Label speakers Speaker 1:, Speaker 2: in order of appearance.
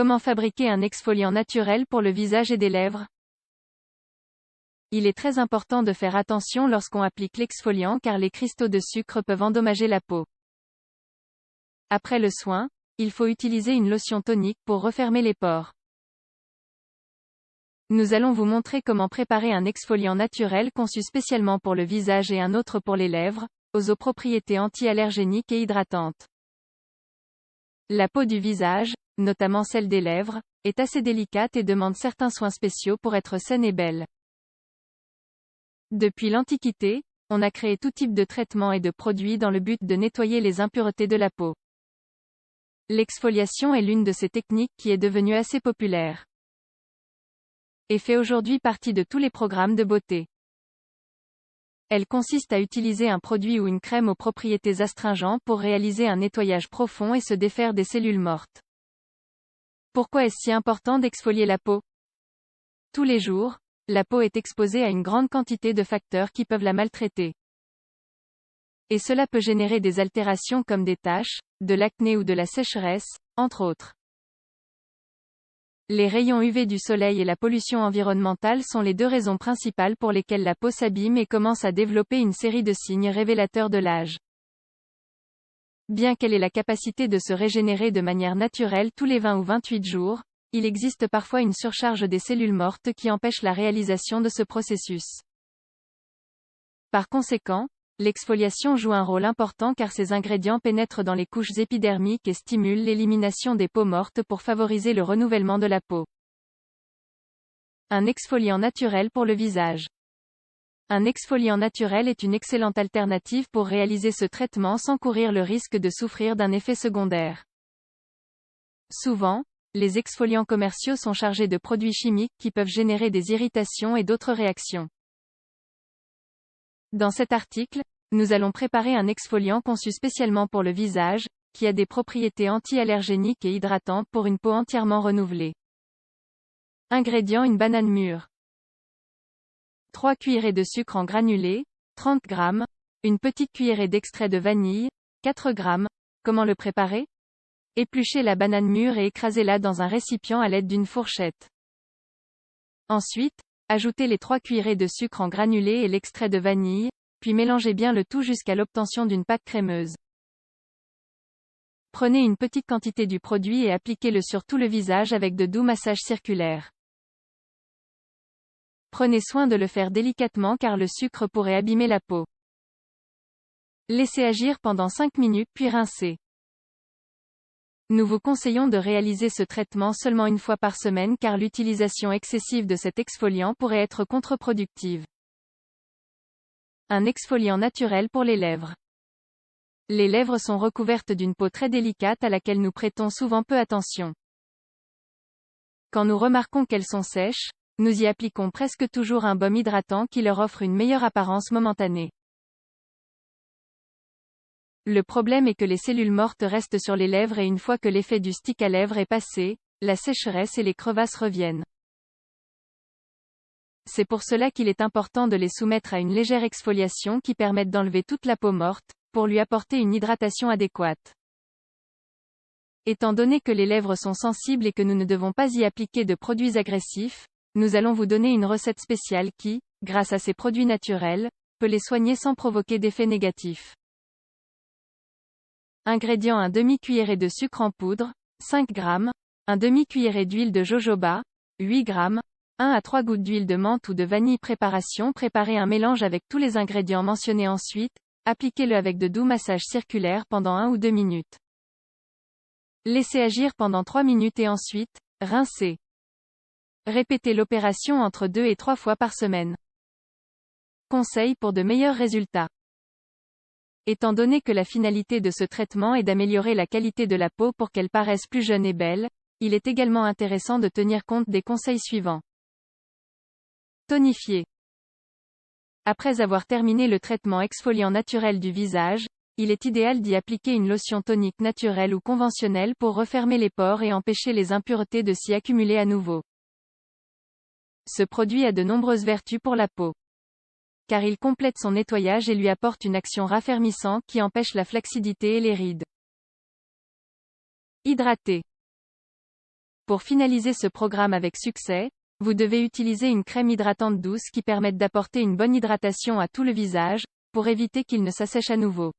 Speaker 1: Comment fabriquer un exfoliant naturel pour le visage et des lèvres? Il est très important de faire attention lorsqu'on applique l'exfoliant car les cristaux de sucre peuvent endommager la peau. Après le soin, il faut utiliser une lotion tonique pour refermer les pores. Nous allons vous montrer comment préparer un exfoliant naturel conçu spécialement pour le visage et un autre pour les lèvres, aux propriétés anti-allergéniques et hydratantes. La peau du visage, notamment celle des lèvres, est assez délicate et demande certains soins spéciaux pour être saine et belle. Depuis l'Antiquité, on a créé tout type de traitements et de produits dans le but de nettoyer les impuretés de la peau. L'exfoliation est l'une de ces techniques qui est devenue assez populaire et fait aujourd'hui partie de tous les programmes de beauté. Elle consiste à utiliser un produit ou une crème aux propriétés astringentes pour réaliser un nettoyage profond et se défaire des cellules mortes. Pourquoi est-ce si important d'exfolier la peau? Tous les jours, la peau est exposée à une grande quantité de facteurs qui peuvent la maltraiter. Et cela peut générer des altérations comme des taches, de l'acné ou de la sécheresse, entre autres. Les rayons UV du soleil et la pollution environnementale sont les deux raisons principales pour lesquelles la peau s'abîme et commence à développer une série de signes révélateurs de l'âge. Bien qu'elle ait la capacité de se régénérer de manière naturelle tous les 20 ou 28 jours, il existe parfois une surcharge des cellules mortes qui empêche la réalisation de ce processus. Par conséquent, l'exfoliation joue un rôle important car ces ingrédients pénètrent dans les couches épidermiques et stimulent l'élimination des peaux mortes pour favoriser le renouvellement de la peau. Un exfoliant naturel pour le visage. Un exfoliant naturel est une excellente alternative pour réaliser ce traitement sans courir le risque de souffrir d'un effet secondaire. Souvent, les exfoliants commerciaux sont chargés de produits chimiques qui peuvent générer des irritations et d'autres réactions. Dans cet article, nous allons préparer un exfoliant conçu spécialement pour le visage, qui a des propriétés anti-allergéniques et hydratantes pour une peau entièrement renouvelée. Ingrédients: une banane mûre, 3 cuillerées de sucre en granulés, 30 g, une petite cuillerée d'extrait de vanille, 4 g. Comment le préparer? Épluchez la banane mûre et écrasez-la dans un récipient à l'aide d'une fourchette. Ensuite, ajoutez les 3 cuillerées de sucre en granulés et l'extrait de vanille, puis mélangez bien le tout jusqu'à l'obtention d'une pâte crémeuse. Prenez une petite quantité du produit et appliquez-le sur tout le visage avec de doux massages circulaires. Prenez soin de le faire délicatement car le sucre pourrait abîmer la peau. Laissez agir pendant 5 minutes puis rincez. Nous vous conseillons de réaliser ce traitement seulement une fois par semaine car l'utilisation excessive de cet exfoliant pourrait être contre-productive. Un exfoliant naturel pour les lèvres. Les lèvres sont recouvertes d'une peau très délicate à laquelle nous prêtons souvent peu attention. Quand nous remarquons qu'elles sont sèches, nous y appliquons presque toujours un baume hydratant qui leur offre une meilleure apparence momentanée. Le problème est que les cellules mortes restent sur les lèvres et une fois que l'effet du stick à lèvres est passé, la sécheresse et les crevasses reviennent. C'est pour cela qu'il est important de les soumettre à une légère exfoliation qui permette d'enlever toute la peau morte, pour lui apporter une hydratation adéquate. Étant donné que les lèvres sont sensibles et que nous ne devons pas y appliquer de produits agressifs, nous allons vous donner une recette spéciale qui, grâce à ces produits naturels, peut les soigner sans provoquer d'effets négatifs. Ingrédients: un demi-cuillerée de sucre en poudre, 5 g, un demi-cuillerée d'huile de jojoba, 8 g, 1 à 3 gouttes d'huile de menthe ou de vanille. Préparation: préparez un mélange avec tous les ingrédients mentionnés ensuite, appliquez-le avec de doux massages circulaires pendant 1 ou 2 minutes. Laissez agir pendant 3 minutes et ensuite, rincez. Répétez l'opération entre 2 et 3 fois par semaine. Conseil pour de meilleurs résultats. Étant donné que la finalité de ce traitement est d'améliorer la qualité de la peau pour qu'elle paraisse plus jeune et belle, il est également intéressant de tenir compte des conseils suivants. Tonifier. Après avoir terminé le traitement exfoliant naturel du visage, il est idéal d'y appliquer une lotion tonique naturelle ou conventionnelle pour refermer les pores et empêcher les impuretés de s'y accumuler à nouveau. Ce produit a de nombreuses vertus pour la peau. Car il complète son nettoyage et lui apporte une action raffermissante qui empêche la flacidité et les rides. Hydrater. Pour finaliser ce programme avec succès, vous devez utiliser une crème hydratante douce qui permette d'apporter une bonne hydratation à tout le visage, pour éviter qu'il ne s'assèche à nouveau.